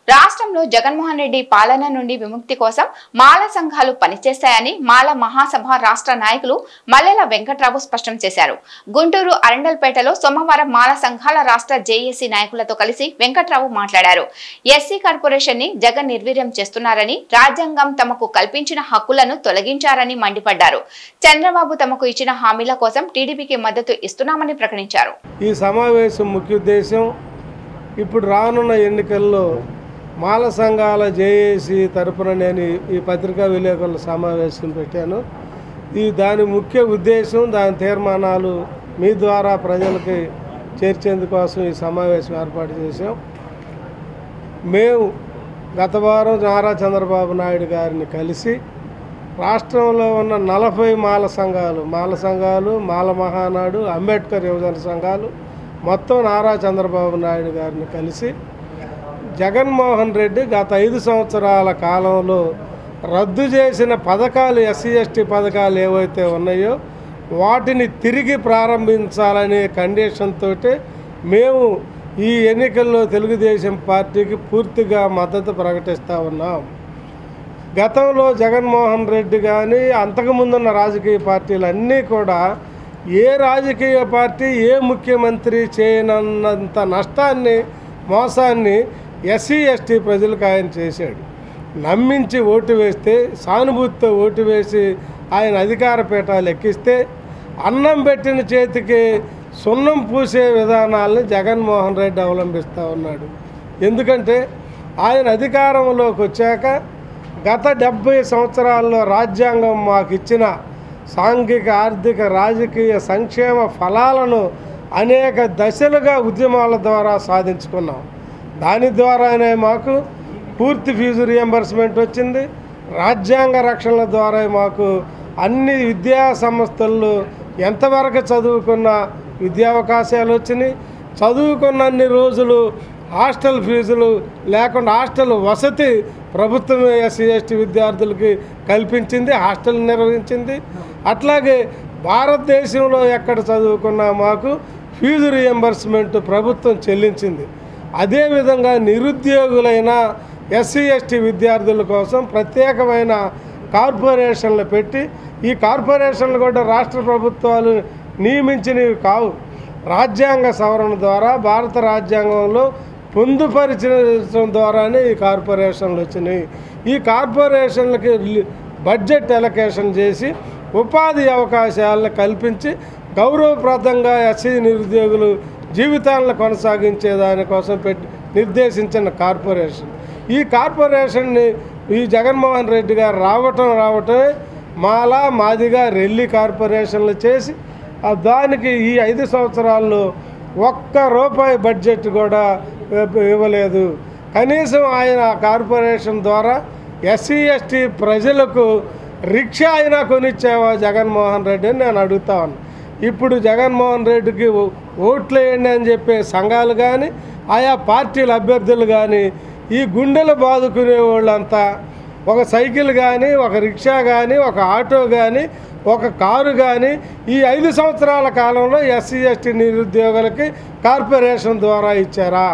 రాష్ట్రంలో జగన్మోహన్ రెడ్డి పాలన నుండి విముక్తి కోసం మాల సంఘాలు పనిచేస్తాయని మాల మహాసభ రాష్ట్ర నాయకులు మల్లెల వెంకట్రావు స్పష్టం చేశారు. గుంటూరు అరండల్పేటలో సోమవారం మాల సంఘాల రాష్ట్ర జేఏసీ నాయకులతో కలిసి వెంకట్రావు మాట్లాడారు. ఎస్సీ కార్పొరేషన్ ని జగన్ నిర్వీర్యం చేస్తున్నారని, రాజ్యాంగం తమకు కల్పించిన హక్కులను తొలగించారని మండిపడ్డారు. చంద్రబాబు తమకు ఇచ్చిన హామీల కోసం టీడీపీకి మద్దతు ఇస్తున్నామని ప్రకటించారు. ఈ సమావేశం ముఖ్య ఉద్దేశం ఇప్పుడు రానున్న ఎన్నికల్లో మాల సంఘాల జేఏసీ తరపున నేను ఈ పత్రికా విలేకరుల సమావేశం పెట్టాను. దాని ముఖ్య ఉద్దేశం, దాని తీర్మానాలు మీ ద్వారా ప్రజలకి చేర్చేందుకోసం ఈ సమావేశం ఏర్పాటు చేశాం. మేము గత వారం నారా చంద్రబాబు నాయుడు గారిని కలిసి రాష్ట్రంలో ఉన్న 40 మాల సంఘాలు, మాల మహానాడు, అంబేద్కర్ యువజన సంఘాలు మొత్తం నారా చంద్రబాబు నాయుడు గారిని కలిసి జగన్మోహన్ రెడ్డి గత 5 సంవత్సరాల కాలంలో రద్దు చేసిన పథకాలు, ఎస్సీ ఎస్టీ పథకాలు ఏవైతే ఉన్నాయో వాటిని తిరిగి ప్రారంభించాలనే కండిషన్ తోటి మేము ఈ ఎన్నికల్లో తెలుగుదేశం పార్టీకి పూర్తిగా మద్దతు ప్రకటిస్తూ ఉన్నాం. గతంలో జగన్మోహన్ రెడ్డి కానీ అంతకుముందున్న రాజకీయ పార్టీలు అన్నీ కూడా ఏ రాజకీయ పార్టీ, ఏ ముఖ్యమంత్రి చేయనంత నష్టాన్ని, మోసాన్ని ఎస్సీ ఎస్టీ ప్రజలకు ఆయన చేశాడు. నమ్మించి ఓటు వేస్తే, సానుభూతితో ఓటు వేసి ఆయన అధికార పీఠాలు ఎక్కిస్తే అన్నం పెట్టిన చేతికి సున్నం పూసే విధానాలని జగన్మోహన్ రెడ్డి అవలంబిస్తూ ఉన్నాడు. ఎందుకంటే ఆయన అధికారంలోకి వచ్చాక గత 70 సంవత్సరాల్లో రాజ్యాంగం మాకు ఇచ్చిన సాంఘిక, ఆర్థిక, రాజకీయ సంక్షేమ ఫలాలను అనేక దశలుగా ఉద్యమాల ద్వారా సాధించుకున్నాం. దాని ద్వారానే మాకు పూర్తి ఫీజు రియంబర్స్మెంట్ వచ్చింది. రాజ్యాంగ రక్షణల ద్వారా మాకు అన్ని విద్యా సంస్థల్లో ఎంతవరకు చదువుకున్న విద్యావకాశాలు వచ్చినాయి. చదువుకున్నన్ని రోజులు హాస్టల్ ఫీజులు లేకుండా హాస్టల్ వసతి ప్రభుత్వమే ఎస్సీ ఎస్టీ విద్యార్థులకి కల్పించింది, హాస్టల్ నిర్వహించింది. అట్లాగే భారతదేశంలో ఎక్కడ చదువుకున్నా మాకు ఫీజు రియంబర్స్మెంట్ ప్రభుత్వం చెల్లించింది. అదేవిధంగా నిరుద్యోగులైన ఎస్సీ ఎస్టీ విద్యార్థుల కోసం ప్రత్యేకమైన కార్పొరేషన్లు పెట్టి, ఈ కార్పొరేషన్లు కూడా రాష్ట్ర ప్రభుత్వాలు నియమించినవి కావు. రాజ్యాంగ సవరణ ద్వారా భారత రాజ్యాంగంలో పొందుపరిచడం ద్వారానే ఈ కార్పొరేషన్లు వచ్చినాయి. ఈ కార్పొరేషన్లకి బడ్జెట్ ఎలకేషన్ చేసి ఉపాధి అవకాశాలను కల్పించి గౌరవప్రదంగా ఎస్సీ నిరుద్యోగులు జీవితాలను కొనసాగించే దానికోసం నిర్దేశించిన కార్పొరేషన్. ఈ కార్పొరేషన్ని ఈ జగన్మోహన్ రెడ్డి గారు రావటమే మాలా, మాదిగా, రెల్లి కార్పొరేషన్లు చేసి దానికి ఈ 5 సంవత్సరాల్లో ₹1 బడ్జెట్ కూడా ఇవ్వలేదు. కనీసం ఆయన కార్పొరేషన్ ద్వారా ఎస్సీ ఎస్టీ ప్రజలకు రిక్షా అయినా కొనిచ్చావా జగన్మోహన్ రెడ్డి అని నేను అడుగుతా ఉన్నాను. ఇప్పుడు జగన్మోహన్ రెడ్డికి ఓట్లు వేయండి అని చెప్పే సంఘాలు కానీ, ఆయా పార్టీల అభ్యర్థులు కానీ ఈ గుండెలు బాదుకునే వాళ్ళంతా ఒక సైకిల్ కానీ, ఒక రిక్షా కానీ, ఒక ఆటో కానీ, ఒక కారు కానీ ఈ 5 సంవత్సరాల కాలంలో ఎస్సీ ఎస్టీ నిరుద్యోగులకి కార్పొరేషన్ ద్వారా ఇచ్చారా?